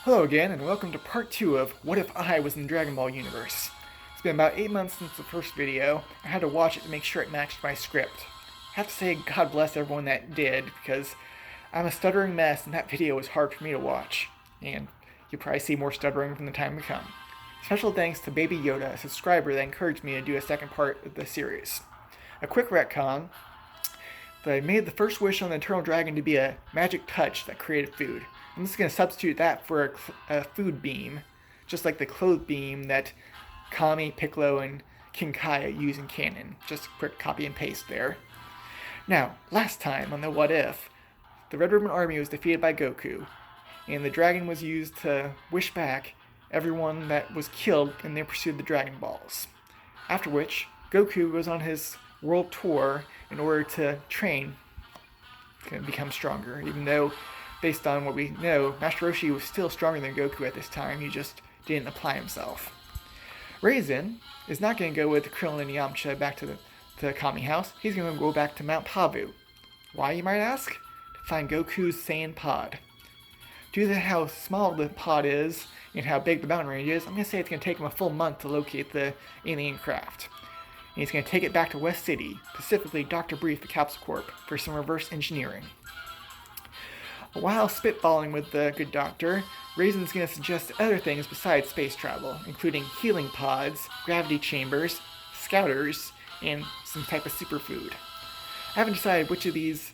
Hello again, and welcome to part 2 of What If I Was in the Dragon Ball universe. It's been about 8 months since the first video. I had to watch it to make sure it matched my script. I have to say God bless everyone that did, because I'm a stuttering mess and that video was hard for me to watch. And you'll probably see more stuttering from the time to come. Special thanks to Baby Yoda, a subscriber that encouraged me to do a second part of the series. A quick retcon, I made the first wish on the Eternal Dragon to be a magic touch that created food. I'm just going to substitute that for a food beam, just like the clothes beam that Kami, Piccolo, and King Kaya use in canon. Just a quick copy and paste there. Now, last time on the What If, the Red Ribbon Army was defeated by Goku, and the dragon was used to wish back everyone that was killed in their pursuit of the Dragon Balls. After which, Goku goes on his world tour in order to train and become stronger, even though, based on what we know, Master Roshi was still stronger than Goku at this time. He just didn't apply himself. Rayzen is not going to go with Krillin and Yamcha back to the Kami house. He's going to go back to Mount Pavu. Why, you might ask? To find Goku's Saiyan pod. Due to how small the pod is and how big the mountain range is, I'm going to say it's going to take him a full month to locate the alien craft. And he's going to take it back to West City, specifically Dr. Brief, the Capsule Corp, for some reverse engineering. While spitballing with the good doctor, Rayzen's going to suggest other things besides space travel, including healing pods, gravity chambers, scouters, and some type of superfood. I haven't decided which of these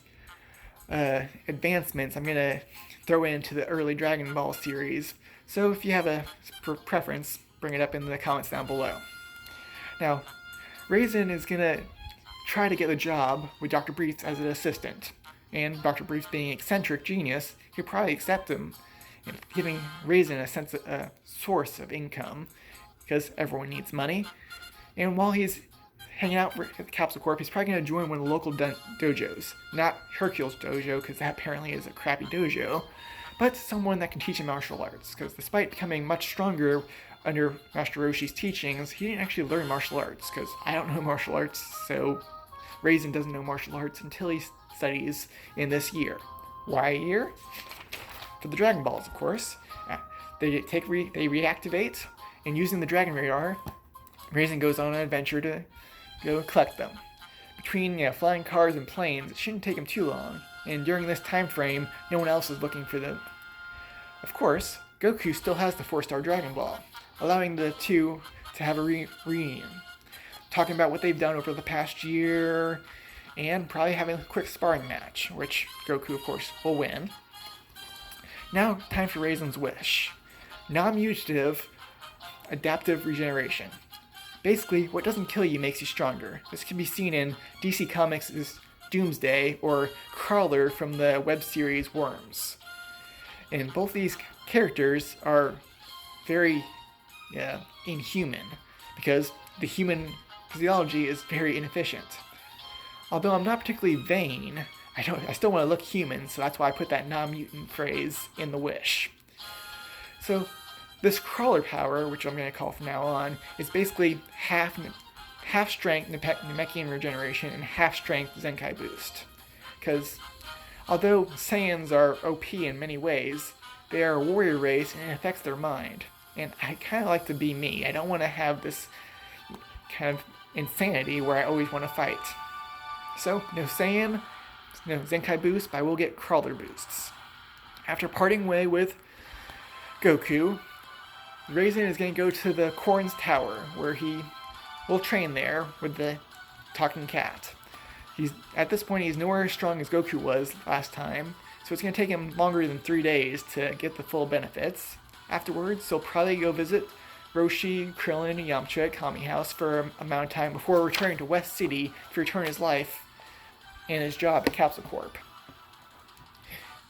advancements I'm going to throw into the early Dragon Ball series, so if you have a preference, bring it up in the comments down below. Now, Rayzen is going to try to get a job with Dr. Brief as an assistant. And Dr. Brief's being an eccentric genius, he'll probably accept him, giving Rayzen a source of income, because everyone needs money. And while he's hanging out at the Capsule Corp, he's probably going to join one of the local dojos. Not Hercule's dojo, because that apparently is a crappy dojo, but someone that can teach him martial arts, because despite becoming much stronger under Master Roshi's teachings, he didn't actually learn martial arts, because I don't know martial arts, so Rayzen doesn't know martial arts until he studies in this year. Why a year? For the Dragon Balls, of course. They reactivate, and using the Dragon Radar, Rayzen goes on an adventure to go collect them. Between flying cars and planes, it shouldn't take him too long, and during this time frame, no one else is looking for them. Of course, Goku still has the 4-star Dragon Ball, allowing the two to have a reunion, talking about what they've done over the past year, and probably having a quick sparring match, which Goku, of course, will win. Now, time for Rayzen's wish. Non-mutative adaptive regeneration. Basically, what doesn't kill you makes you stronger. This can be seen in DC Comics' Doomsday or Crawler from the web series Worms. And both these characters are very inhuman, because the human physiology is very inefficient. Although I'm not particularly vain, I still want to look human, so that's why I put that non-mutant phrase in the wish. So this crawler power, which I'm going to call from now on, is basically half strength Namekian regeneration and half strength Zenkai boost. Because although Saiyans are OP in many ways, they are a warrior race and it affects their mind. And I kind of like to be me. I don't want to have this kind of insanity where I always want to fight. So, no Saiyan, no Zenkai boost, but I will get crawler boosts. After parting way with Goku, Rayzen is going to go to the Corn's Tower, where he will train there with the talking cat. At this point, he's nowhere as strong as Goku was last time, so it's going to take him longer than 3 days to get the full benefits. Afterwards, he'll probably go visit Roshi, Krillin, and Yamcha at Kami House for an amount of time before returning to West City to return his life and his job at Capsule Corp.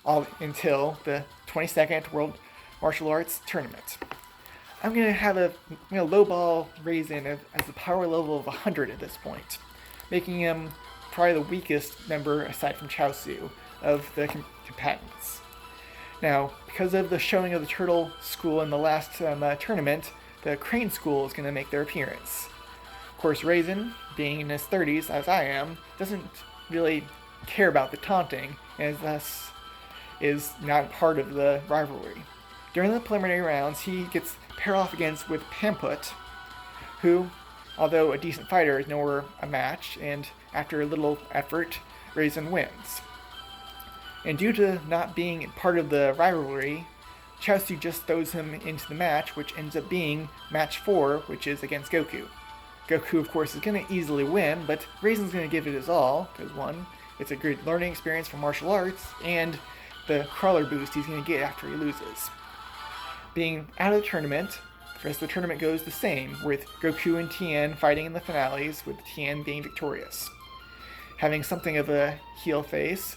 All until the 22nd World Martial Arts Tournament. I'm going to have a lowball Rayzen as a power level of 100 at this point, making him probably the weakest member, aside from Chaozu, of the combatants. Now, because of the showing of the Turtle School in the last tournament, the Crane School is going to make their appearance. Of course, Rayzen, being in his 30s, as I am, doesn't really care about the taunting, and thus is not part of the rivalry. During the preliminary rounds, he gets paired off against with Pamput, who, although a decent fighter, is nowhere a match, and after a little effort, Rayzen wins. And due to not being part of the rivalry, Chaozu just throws him into the match, which ends up being match 4, which is against Goku. Goku, of course, is going to easily win, but Rayzen's going to give it his all, because one, it's a good learning experience for martial arts, and the crawler boost he's going to get after he loses. Being out of the tournament, the rest of the tournament goes the same, with Goku and Tien fighting in the finales, with Tien being victorious. Having something of a heel face,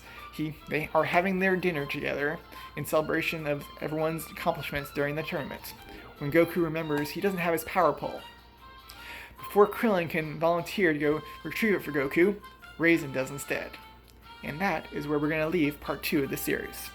they are having their dinner together in celebration of everyone's accomplishments during the tournament, when Goku remembers he doesn't have his power pole. Before Krillin can volunteer to go retrieve it for Goku, Rayzen does instead. And that is where we're going to leave part 2 of the series.